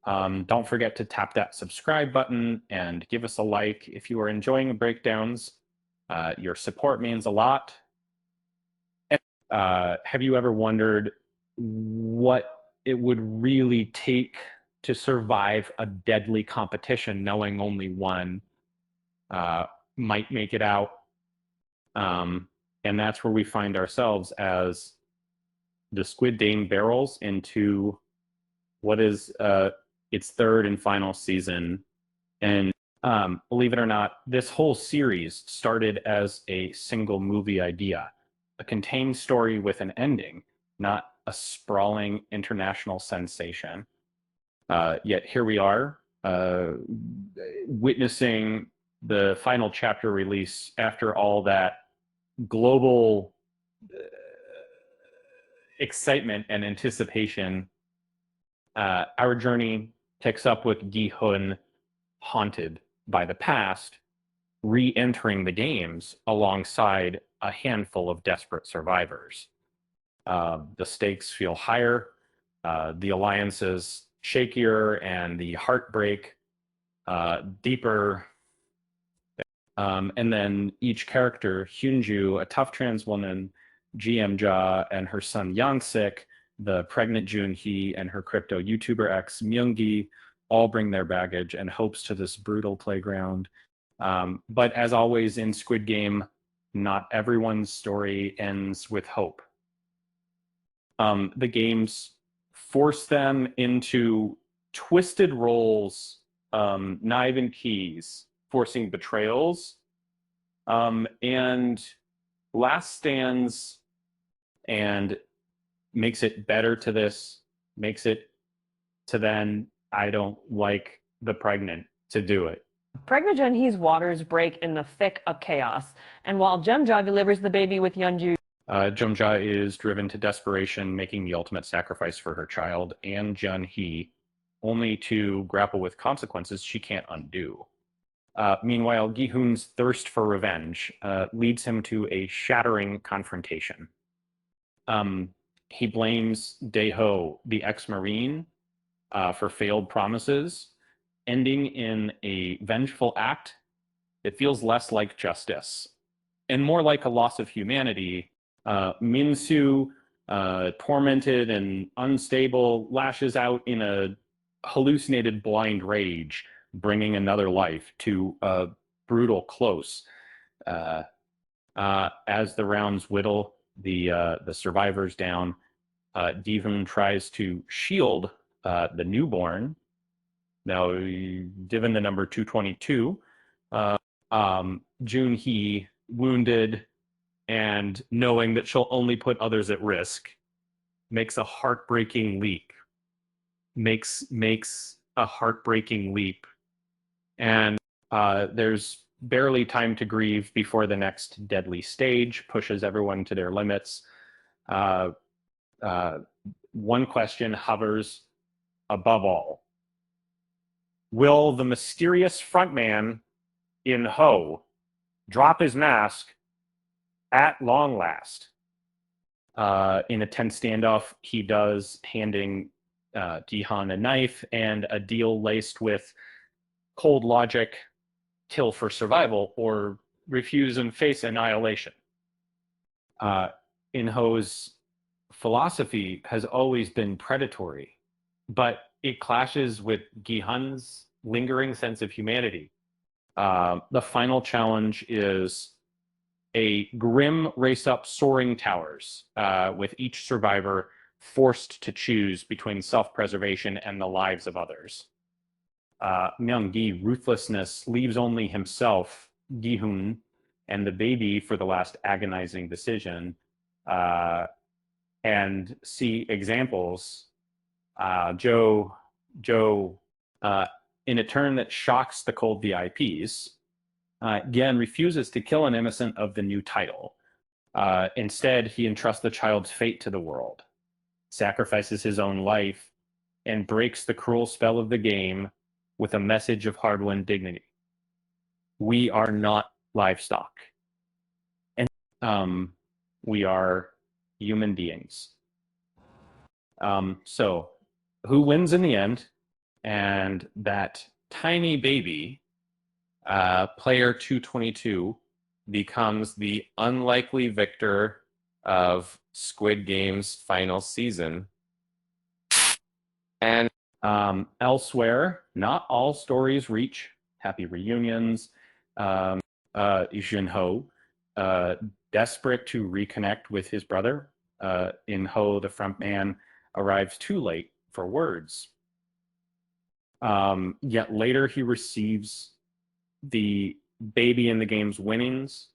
Don't forget to tap that subscribe button and give us a like if you are enjoying the breakdowns. Your support means a lot. Have you ever wondered what it would really take to survive a deadly competition, knowing only one might make it out? And that's where we find ourselves as the Squid Game barrels into what is its third and final season. And believe it or not, this whole series started as a single movie idea, a contained story with an ending, not a sprawling international sensation. Yet here we are, witnessing the final chapter release after all that global excitement and anticipation. Our journey picks up with Gi-hun haunted by the past, re-entering the games alongside a handful of desperate survivors. The stakes feel higher, the alliances shakier, and the heartbreak deeper. And then each character, Hyunju, a tough trans woman, GM-ja, and her son Young-sik, the pregnant Joon-hee, and her crypto YouTuber ex Myung-gi, all bring their baggage and hopes to this brutal playground. But as always in Squid Game, not everyone's story ends with hope. The games force them into twisted roles, knife and keys, forcing betrayals, and last stands, and makes it better to this, makes it to then, I don't like the pregnant to do it. Pregnant Jun-hee's waters break in the thick of chaos, and while Jeom-ja delivers the baby with Yeonju, Jeom-ja is driven to desperation, making the ultimate sacrifice for her child and Jun-hee, only to grapple with consequences she can't undo. Meanwhile, Gi-hun's thirst for revenge leads him to a shattering confrontation. He blames Dae-ho, the ex-Marine, for failed promises, ending in a vengeful act that feels less like justice and more like a loss of humanity. Min-soo, tormented and unstable, lashes out in a hallucinated blind rage, bringing another life to a brutal close. As the rounds whittle the survivors down, Gi-hun tries to shield the newborn. Now, given the number 222, Joon-hee, wounded and knowing that she'll only put others at risk, makes a heartbreaking leap. Makes a heartbreaking leap. And there's barely time to grieve before the next deadly stage pushes everyone to their limits. One question hovers above all. Will the mysterious frontman in Ho drop his mask at long last? In a tense standoff, he does, handing Gi-hun a knife and a deal laced with cold logic, kill for survival, or refuse and face annihilation. In Ho's philosophy has always been predatory, but it clashes with Gi-hun's lingering sense of humanity. The final challenge is a grim race up soaring towers, with each survivor forced to choose between self-preservation and the lives of others. Myung-gi's ruthlessness leaves only himself, Gi-hun, and the baby for the last agonizing decision, and see examples. Joe, in a turn that shocks the cold VIPs, Gen refuses to kill an innocent of the new title. Instead, he entrusts the child's fate to the world, sacrifices his own life, and breaks the cruel spell of the game with a message of hard-won dignity. We are not livestock, and we are human beings. So, who wins in the end, and that tiny baby, player 222, becomes the unlikely victor of Squid Game's final season. And elsewhere, not all stories reach happy reunions. Junho, desperate to reconnect with his brother, In Ho, the front man, arrives too late for words. Yet later he receives the baby in the game's winnings,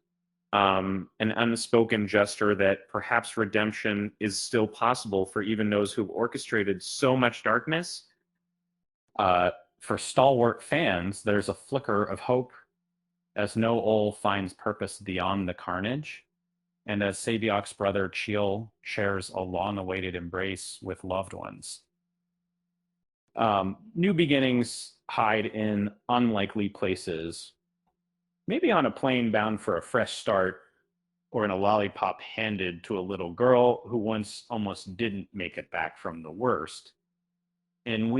an unspoken gesture that perhaps redemption is still possible for even those who've orchestrated so much darkness. For stalwart fans, there's a flicker of hope as No Ol finds purpose beyond the carnage, and as Sabiok's brother Chil shares a long-awaited embrace with loved ones. New beginnings hide in unlikely places, maybe on a plane bound for a fresh start, or in a lollipop handed to a little girl who once almost didn't make it back from the worst. And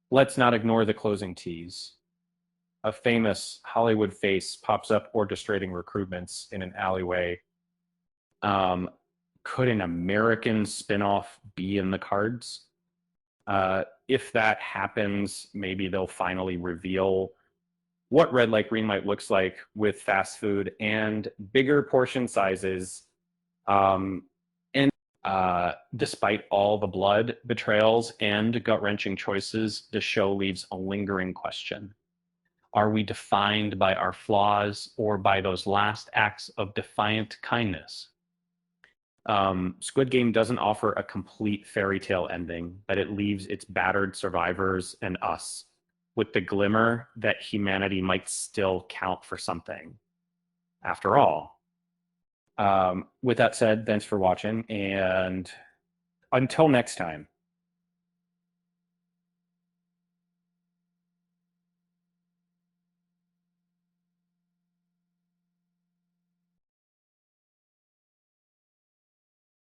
let's not ignore the closing tease. A famous Hollywood face pops up orchestrating recruitments in an alleyway. Could an American spinoff be in the cards? If that happens, maybe they'll finally reveal what red light, green light looks like with fast food and bigger portion sizes. Despite all the blood, betrayals, and gut-wrenching choices, the show leaves a lingering question. Are we defined by our flaws or by those last acts of defiant kindness? Squid Game doesn't offer a complete fairy tale ending, but it leaves its battered survivors and us with the glimmer that humanity might still count for something after all. With that said, thanks for watching, and until next time.